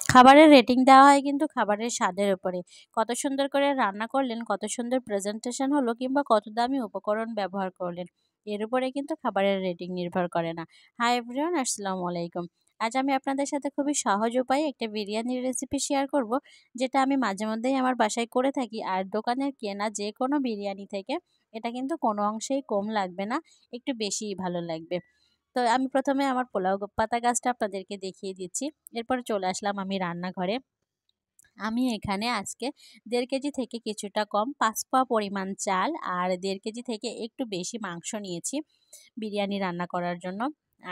খাবারের রেটিং দেওয়া হয় কিন্তু খাবারের স্বাদের উপরে। কত সুন্দর করে রান্না করলেন, কত সুন্দর প্রেজেন্টেশন হলো কিংবা কত দামি উপকরণ ব্যবহার করলেন, এর উপরে কিন্তু খাবারের রেটিং নির্ভর করে না। হাই এভরিওয়ান, আসসালামু আলাইকুম। আজ আমি আপনাদের সাথে খুবই সহজ উপায়ে একটা বিরিয়ানির রেসিপি শেয়ার করব, যেটা আমি মাঝে মধ্যেই আমার বাসায় করে থাকি। আর দোকানের কেনা যে কোনো বিরিয়ানি থেকে এটা কিন্তু কোনো অংশেই কম লাগবে না, একটু বেশিই ভালো লাগবে। তো আমি প্রথমে আমার পোলাও পাতা গাছটা আপনাদেরকে দেখিয়ে দিচ্ছি। এরপরে চলে আসলাম আমি রান্নাঘরে। আমি এখানে আজকে 1.5 কেজি থেকে কিছুটা কম 5 পোয়া পরিমাণ চাল আর 1.5 কেজি থেকে একটু বেশি মাংস নিয়েছি বিরিয়ানি রান্না করার জন্য।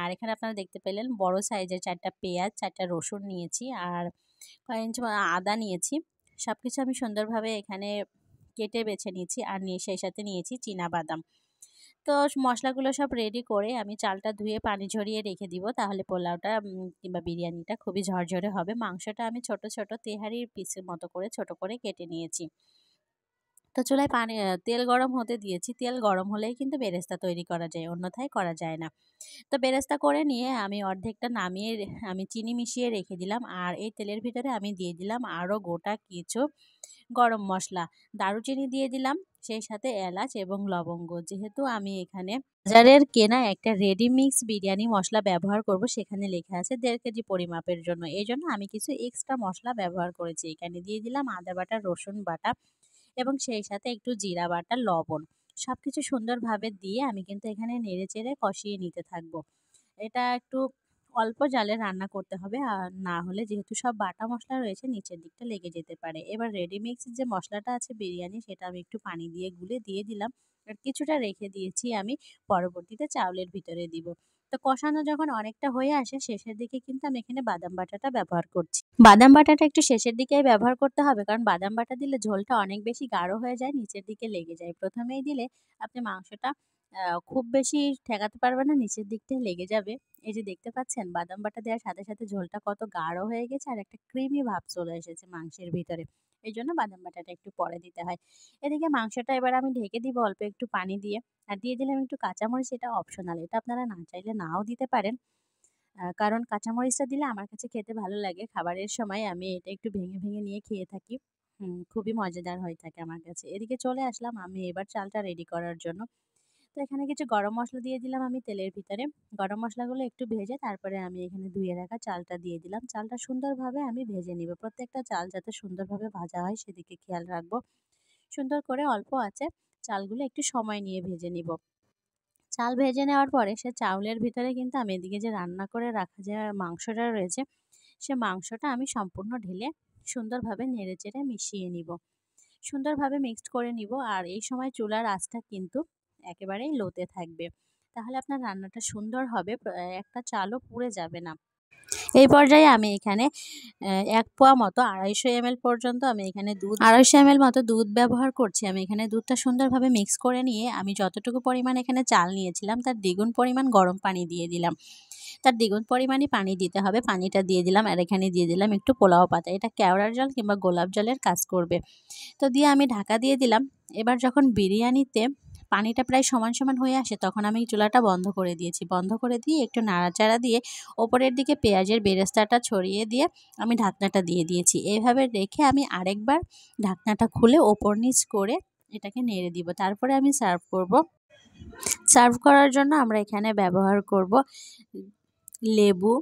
আর এখানে আপনারা দেখতে পেলেন বড় সাইজের 4টা পেঁয়াজ, 4টা রসুন নিয়েছি আর কয়েক ইঞ্চি আদা নিয়েছি। সব কিছু আমি সুন্দরভাবে এখানে কেটে বেছে নিয়েছি আর সেই সাথে নিয়েছি চীনাবাদাম। তো মশলাগুলো সব রেডি করে আমি চালটা ধুয়ে পানি ঝরিয়ে রেখে দিব, তাহলে পোলাওটা কিংবা বিরিয়ানিটা খুবই ঝরঝরে হবে। মাংসটা আমি ছোট ছোট তেহারির পিসের মতো করে ছোট করে কেটে নিয়েছি। তো চুলায় তেল গরম হতে দিয়েছি। তেল গরম হলেই কিন্তু বেরেস্তা তৈরি করা যায়, অন্যথায় করা যায় না। তো বেরেস্তা করে নিয়ে আমি অর্ধেকটা নামিয়ে আমি চিনি মিশিয়ে রেখে দিলাম। আর এই তেলের ভিতরে আমি দিয়ে দিলাম আরও গোটা কিছু গরম মশলা, দারুচিনি দিয়ে দিলাম, সেই সাথে এলাচ এবং লবঙ্গ। যেহেতু আমি এখানে বাজারের কেনা একটা রেডি মিক্স বিরিয়ানি মশলা ব্যবহার করব, সেখানে লেখা আছে 1.5 কেজি পরিমাপের জন্য, এই জন্য আমি কিছু এক্সট্রা মশলা ব্যবহার করেছি। এখানে দিয়ে দিলাম আদা বাটা, রসুন বাটা এবং সেই সাথে একটু জিরা বাটা, লবণ। সব কিছু সুন্দরভাবে দিয়ে আমি কিন্তু এখানে নেড়ে চেড়ে কষিয়ে নিতে থাকবো। এটা একটু অল্প জালে রান্না করতে হবে, আর না হলে যেহেতু সব বাটা মশলা রয়েছে নিচের দিকটা লেগে যেতে পারে। এবার রেডি মিক্সের যে মশলাটা আছে বিরিয়ানি, সেটা আমি একটু পানি দিয়ে গুলে দিয়ে দিলাম আর কিছুটা রেখে দিয়েছি আমি পরবর্তীতে চাউলের ভিতরে দিব। তো কষানো যখন অনেকটা হয়ে আসে শেষের দিকে কিন্তু আমি এখানে বাদাম বাটাটা ব্যবহার করছি। বাদাম বাটাটা একটু শেষের দিকেই ব্যবহার করতে হবে, কারণ বাদাম বাটা দিলে ঝোলটা অনেক বেশি গাঢ় হয়ে যায়, নিচের দিকে লেগে যায়। প্রথমেই দিলে আপনি মাংসটা খুব বেশি ঠেকাতে পারবে না, নিচের দিকটাই লেগে যাবে। এই যে দেখতে পাচ্ছেন বাদাম বাটা দেওয়ার সাথে সাথে ঝোলটা কত গাঢ় হয়ে গেছে আর একটা ক্রিমি ভাব চলে এসেছে মাংসের ভিতরে। এই জন্য বাদাম বাটাটা একটু পরে দিতে হয়। এদিকে মাংসটা এবার আমি ঢেকে দিব অল্প একটু পানি দিয়ে, আর দিয়ে দিলাম একটু কাঁচামরিচ। এটা অপশনাল, এটা আপনারা না চাইলে নাও দিতে পারেন। কারণ কাঁচামরিচটা দিলে আমার কাছে খেতে ভালো লাগে। খাবারের সময় আমি এটা একটু ভেঙে ভেঙে নিয়ে খেয়ে থাকি। খুবই মজাদার হয়ে থাকে আমার কাছে। এদিকে চলে আসলাম আমি এবার চালটা রেডি করার জন্য। তো এখানে কিছু গরম মসলা দিয়ে দিলাম আমি তেলের ভিতরে। গরম মসলাগুলো একটু ভেজে তারপরে আমি এখানে ধুয়ে রাখা চালটা দিয়ে দিলাম। চালটা সুন্দরভাবে আমি ভেজে নিব। প্রত্যেকটা চাল যাতে সুন্দরভাবে ভাজা হয় সেদিকে খেয়াল রাখবো। সুন্দর করে অল্প আঁচে চালগুলো একটু সময় নিয়ে ভেজে নিব। চাল ভেজে নেওয়ার পরে সে চাউলের ভিতরে কিন্তু আমি এদিকে যে রান্না করে রাখা যে মাংসটা রয়েছে, সে মাংসটা আমি সম্পূর্ণ ঢেলে সুন্দরভাবে নেড়েচেড়ে মিশিয়ে নিব। সুন্দরভাবে মিক্সড করে নিব। আর এই সময় চুলার আঁচটা কিন্তু একেবারেই লোতে থাকবে, তাহলে আপনার রান্নাটা সুন্দর হবে, একটা চালও পুড়ে যাবে না। এই পর্যায়ে আমি এখানে 1 পোয়া মতো 250 ml পর্যন্ত আমি এখানে 250 ml মতো দুধ ব্যবহার করছি। আমি এখানে দুধটা সুন্দরভাবে মিক্স করে নিয়ে আমি যতটুকু পরিমাণ এখানে চাল নিয়েছিলাম তার দ্বিগুণ পরিমাণ গরম পানি দিয়ে দিলাম। তার দ্বিগুণ পরিমাণই পানি দিতে হবে। পানিটা দিয়ে দিলাম আর এখানে দিয়ে দিলাম একটু পোলাও পাতা। এটা কেওড়ার জল কিংবা গোলাপ জলের কাজ করবে। তো দিয়ে আমি ঢাকা দিয়ে দিলাম। এবার যখন বিরিয়ানিতে পানিটা প্রায় সমান সমান হয়ে আসে তখন আমি চুলাটা বন্ধ করে দিয়েছি। বন্ধ করে দিয়ে একটু নাড়াচাড়া দিয়ে ওপরের দিকে পেঁয়াজের বেরেস্তাটা ছড়িয়ে দিয়ে আমি ঢাকনাটা দিয়ে দিয়েছি। এইভাবে রেখে আমি আরেকবার ঢাকনাটা খুলে ওপর নিচ করে এটাকে নেড়ে দিব। তারপরে আমি সার্ভ করব। সার্ভ করার জন্য আমরা এখানে ব্যবহার করব লেবু,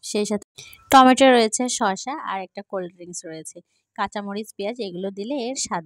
সেই সাথে টমেটো রয়েছে, শসা আর একটা কোল্ড ড্রিঙ্কস রয়েছে। কাঁচামরিচ, পেঁয়াজ এগুলো দিলে এর স্বাদ